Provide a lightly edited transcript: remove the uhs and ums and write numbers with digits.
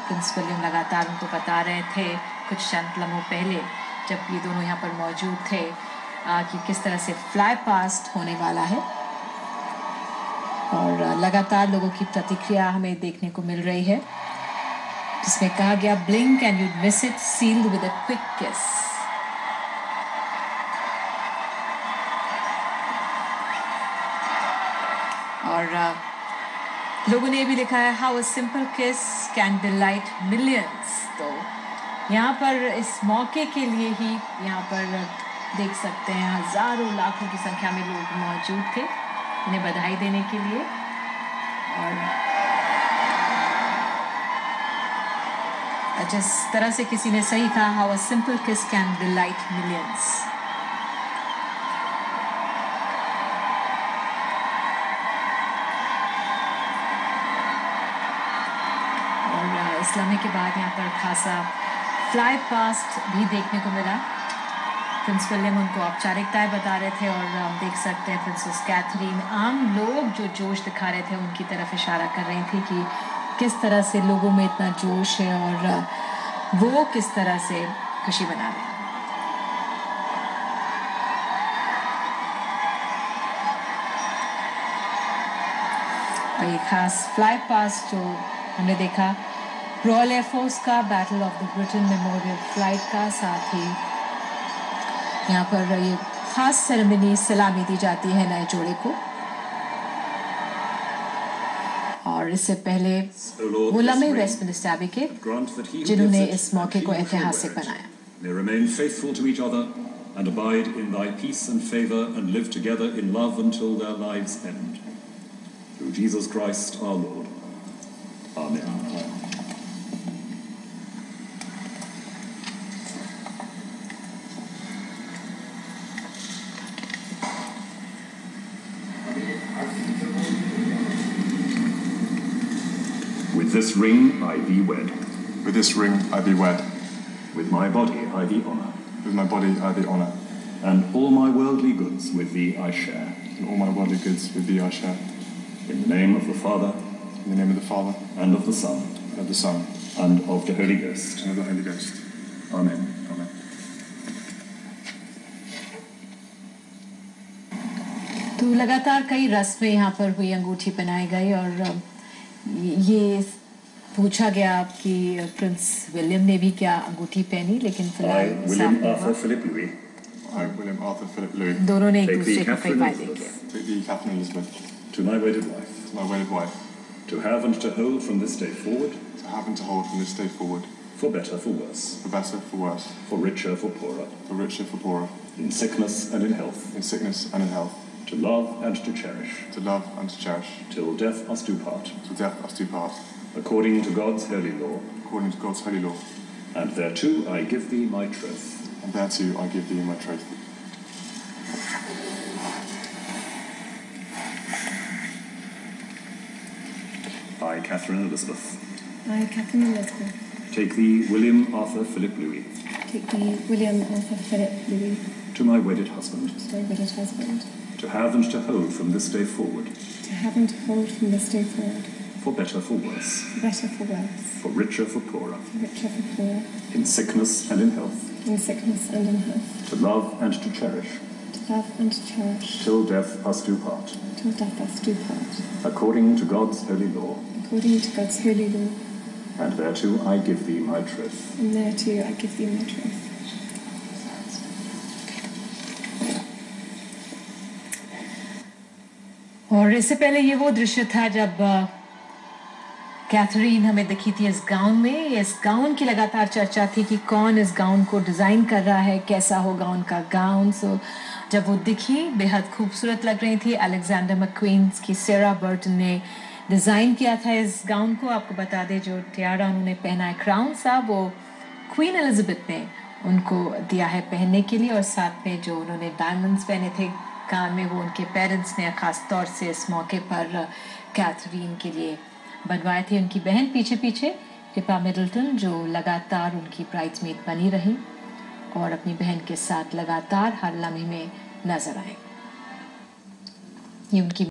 Prince William लगातार उनको बता रहे थे कुछ चंद लम्हों पहले जब ये दोनों यहाँ पर मौजूद थे कि किस तरह से फ्लाई पास्ट होने वाला है, और लगातार लोगों की प्रतिक्रिया हमें देखने को मिल रही है, जिसमें कहा गया blink and you'd miss it, sealed with a quick kiss. और लोगों ने भी लिखा है how a simple kiss can delight millions. तो यहाँ पर इस मौके के लिए ही यहाँ पर देख सकते हैं हजारों लाखों की संख्या में लोग मौजूद थे उन्हें बधाई देने के लिए। और जिस तरह से किसी ने सही कहा how a simple kiss can delight millions. और इस लम्हे के बाद यहाँ पर खासा फ्लाई पास्ट भी देखने को मिला। प्रिंस विलियम उनको औपचारिकताएं बता रहे थे और हम देख सकते हैं प्रिंसेस कैथरीन आम लोग जो जोश दिखा रहे थे उनकी तरफ इशारा कर रही थी कि किस तरह से लोगों में इतना जोश है और वो किस तरह से खुशी मना रहे हैं। और ये खास फ्लाई पास्ट जो हमने देखा रॉयल एयरफोर्स का battle of the Britain memorial flight का, साथ ही यहाँ पर ये खास सेरेमनी सलामी दी जाती है नए जोड़े को। और इससे पहले वो लम्हे वेस्टमिनिस्टर एबी के जिन्होंने इस मौके को ऐतिहासिक बनाया। They remain faithful to each other and abide in thy peace and favor and live together in love until their lives end. Through Jesus Christ our Lord. Amen. With this ring I thee wed. With this ring I thee wed. With my body I thee honour. With my body I thee honour. And all my worldly goods with thee I share. And all my worldly goods with thee I share. In the name of the Father. In the name of the Father. And of the Son. And of the Son. And of the Holy Ghost. And of the Holy Ghost. Amen. Amen. तो लगातार कई रस्में यहाँ पर हुई, अंगूठी पहनाई गई और ये पूछा गया कि प्रिंस विलियम ने भी क्या अंगूठी पहनी, लेकिन फिलहाल William Arthur Philip Louis. I, William Arthur Philip Louis. दोनों ने एक Take दूसरे thee, को कई Catherine वायदे Elizabeth. किए। Take thee, Catherine Elizabeth, To my wedded wife. to my wedded wife, To have and to hold from this day forward. to have and to hold from this day forward, For better, for worse. for better, for worse, For richer, for poorer. for richer, for poorer, In sickness and in health. in sickness and in health, To love and to cherish. to love and to cherish, Till death us do part. till death us do part, According to God's holy law. according to God's holy law. And thereto I give thee my troth. And thereto I give thee my troth. I, Catherine Elizabeth. I, Catherine Elizabeth, Take thee, William Arthur Philip Louis. take thee, William Arthur Philip Louis, To my wedded husband. to my wedded husband, To have and to hold from this day forward. to have and to hold from this day forward, For better, for worse. for better, for worse, For richer, for poorer. for richer, for poorer, In sickness and in health. in sickness and in health, To love and to cherish. to love and to cherish, Till death us do part. till death us do part, According to God's holy law. according to God's holy law. And thereto I give thee my troth. And thereto I give thee my troth. और इससे पहले ये वो दृश्य था जब Catherine हमें दिखी थी इस गाउन में। इस गाउन की लगातार चर्चा थी कि कौन इस गाउन को डिज़ाइन कर रहा है, कैसा होगा उनका गाउन। सो जब वो दिखी बेहद खूबसूरत लग रही थी। अलेक्जेंडर मैक्वीन की सेरा बर्टन ने डिज़ाइन किया था इस गाउन को। आपको बता दें जो टियारा उन्होंने पहना है, क्राउन सा, वो क्वीन एलिजाबेथ ने उनको दिया है पहनने के लिए। और साथ में जो उन्होंने डायमंड्स पहने थे कान में, वो उनके पेरेंट्स ने ख़ास तौर से इस मौके पर कैथरीन के लिए बनवाए थे। उनकी बहन पीछे पीछे पिपा मिडल्टन जो लगातार उनकी ब्राइड्समेड बनी रही और अपनी बहन के साथ लगातार हर लम्हे में नजर आए। ये उनकी